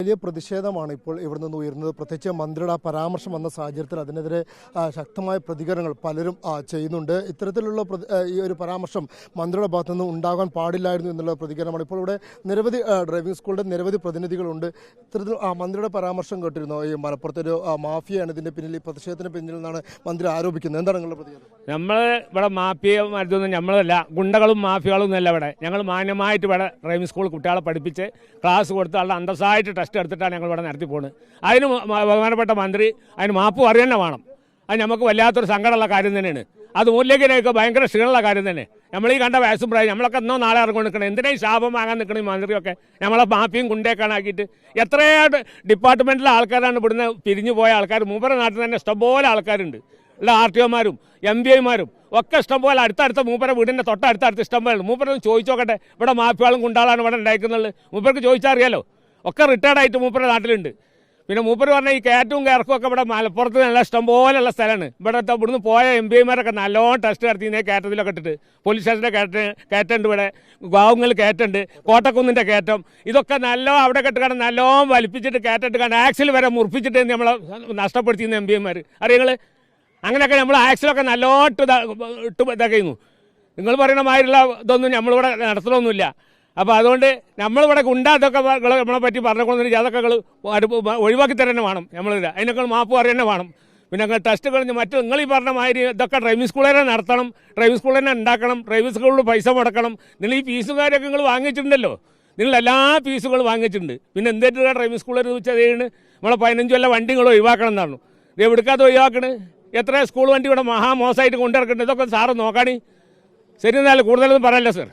വലിയ പ്രതിഷേധമാണ് ഇപ്പോൾ ഇവിടെ നിന്ന് ഉയർന്നത്. പ്രത്യേകിച്ച് മന്ത്രിയുടെ പരാമർശം വന്ന സാഹചര്യത്തിൽ അതിനെതിരെ ശക്തമായ പ്രതികരണങ്ങൾ പലരും ചെയ്യുന്നുണ്ട്. ഇത്തരത്തിലുള്ള ഈ ഒരു പരാമർശം മന്ത്രിയുടെ ഭാഗത്തു നിന്ന് ഉണ്ടാകാൻ പാടില്ലായിരുന്നു എന്നുള്ള പ്രതികരണമാണ്. ഇപ്പോൾ ഇവിടെ നിരവധി ഡ്രൈവിംഗ് സ്കൂളിൻ്റെ നിരവധി പ്രതിനിധികളുണ്ട്. ഇത്തരത്തിൽ മന്ത്രിയുടെ പരാമർശം കേട്ടിരുന്നു. ഈ മലപ്പുറത്തൊരു മാഫിയയാണ് ഇതിൻ്റെ പിന്നിൽ, ഈ പ്രതിഷേധത്തിന് പിന്നിൽ നിന്നാണ് മന്ത്രി ആരോപിക്കുന്നത്. എന്താണ് നിങ്ങളുടെ പ്രതികരണം? നമ്മൾ ഇവിടെ മാഫിയ മരുന്നൊന്നും നമ്മളല്ല, ഗുണ്ടകളും മാഫിയകളും ഒന്നുമല്ല. ഇവിടെ ഞങ്ങൾ മാന്യമായിട്ട് ഇവിടെ ഡ്രൈവിംഗ് സ്കൂൾ കുട്ടികളെ പഠിപ്പിച്ച് ക്ലാസ് കൊടുത്ത് ആളുടെ അന്തസ്സായിട്ട് ടെസ്റ്റ് എടുത്തിട്ടാണ് ഞങ്ങൾ ഇവിടെ നടത്തി പോകുന്നത്. അതിന് ബഹുമാനപ്പെട്ട മന്ത്രി അതിന് മാപ്പ് അറിയാൻ വേണം. അത് നമുക്ക് വല്ലാത്തൊരു സങ്കടമുള്ള കാര്യം തന്നെയാണ്. അത് മൂല്യത്തിലേക്ക് ഭയങ്കര ക്ഷീണമുള്ള കാര്യം തന്നെ. നമ്മൾ ഈ കണ്ട വയസ്സും പ്രായം നമ്മളൊക്കെ എന്നോ നാളെ ഇറങ്ങി നിൽക്കണം. എന്തിനാ ഈ ശാപം വാങ്ങാൻ നിൽക്കണം ഈ മന്ത്രിയൊക്കെ? നമ്മളെ മാപ്പിയും കുണ്ടേക്കാണാക്കിയിട്ട് എത്രയോ ഡിപ്പാർട്ട്മെൻറ്റിലെ ആൾക്കാരാണ് ഇവിടുന്ന് പിരിഞ്ഞു പോയ ആൾക്കാർ. മൂപ്പര നാട്ടിൽ തന്നെ ഇഷ്ടംപോലെ ആൾക്കാരുണ്ട്. ഉള്ള RTOമാരും MPIമാരും ഒക്കെ ഇഷ്ടംപോലെ അടുത്തടുത്ത മൂപ്പര വീടിൻ്റെ തൊട്ടടുത്തടുത്ത് ഇഷ്ടംപോലെ. മൂപ്പരൊന്ന് ചോദിച്ചു നോക്കട്ടെ, ഇവിടെ മാഫിയാളും ഗുണ്ടാളാണ് ഇവിടെ ഉണ്ടായിരിക്കുന്നുള്ളത്. മൂപ്പർക്ക് ചോദിച്ചാൽ അറിയാലോ. ഒക്കെ റിട്ടയർഡായിട്ട് മൂപ്പര നാട്ടിലുണ്ട്. പിന്നെ മൂപ്പര് പറഞ്ഞാൽ ഈ കയറ്റവും കയർക്കും ഒക്കെ ഇവിടെ മലപ്പുറത്ത് നല്ല ഇഷ്ടംപോലെയുള്ള സ്ഥലമാണ്. ഇവിടുന്ന് പോയ MPIമാരൊക്കെ നല്ലോണം ടെസ്റ്റ് നടത്തിയതിനെ കയറ്റത്തിലൊക്കെ ഇട്ടിട്ട് പോലീസ് സ്റ്റേഷൻ്റെ കയറ്റുണ്ട്, ഇവിടെ ഗാവുങ്ങളിൽ കയറ്റുണ്ട്, കോട്ടക്കുന്നിൻ്റെ കയറ്റം, ഇതൊക്കെ നല്ലോണം അവിടെ കെട്ടുകാണ് നല്ലോണം വലിപ്പിച്ചിട്ട് കയറ്റിട്ട് കണ്ട് ആക്സിൽ വരെ മുറിപ്പിച്ചിട്ട് നമ്മളെ നഷ്ടപ്പെടുത്തിയിരുന്ന MPIമാർ അറിയങ്ങൾ. അങ്ങനെയൊക്കെ നമ്മൾ ആക്സിലൊക്കെ നല്ലോണം ഇട്ട് ഇതാക്കുന്നു. നിങ്ങൾ പറയുന്ന മാതിരിയുള്ള ഇതൊന്നും നമ്മളിവിടെ നടത്തണമൊന്നുമില്ല. അപ്പോൾ അതുകൊണ്ട് നമ്മളിവിടെ അതൊക്കെ നമ്മളെ പറ്റി പറഞ്ഞുകൊണ്ടിരിക്കുക. അതൊക്കെ ഒഴിവാക്കി തരാൻ വേണം. നമ്മളില്ല അതിനൊക്കെ മാപ്പ് അറിയാൻ വേണം. പിന്നെ ഞങ്ങൾ ടെസ്റ്റ് കഴിഞ്ഞ് മറ്റ് നിങ്ങൾ ഈ പറഞ്ഞ മാതിരി ഇതൊക്കെ ഡ്രൈവിംഗ് സ്കൂളിൽ തന്നെ നടത്തണം, ഡ്രൈവിംഗ് സ്കൂളിൽ തന്നെ ഉണ്ടാക്കണം, ഡ്രൈവിംഗ് സ്കൂളിൽ പൈസ മുടക്കണം. നിങ്ങൾ ഈ ഫീസും കാര്യമൊക്കെ നിങ്ങൾ വാങ്ങിച്ചിട്ടുണ്ടല്ലോ, നിങ്ങൾ എല്ലാ ഫീസുകളും വാങ്ങിച്ചിട്ടുണ്ട്. പിന്നെ എന്തായിട്ട് ഡ്രൈവിംഗ് സ്കൂളിൽ വെച്ചാൽ നമ്മളെ 15 കൊല്ലം വണ്ടി നിങ്ങൾ ഒഴിവാക്കണം എന്നാണ്. ഇത് എവിടുക്കാതെ ഒഴിവാക്കണ്? എത്ര സ്കൂൾ വണ്ടി ഇവിടെ മഹാമോശമായിട്ട് കൊണ്ടിറക്കുന്നുണ്ട്. ഇതൊക്കെ സാറ് നോക്കാണി. ശരി, എന്നാലും കൂടുതലൊന്നും പറയല്ല സാർ.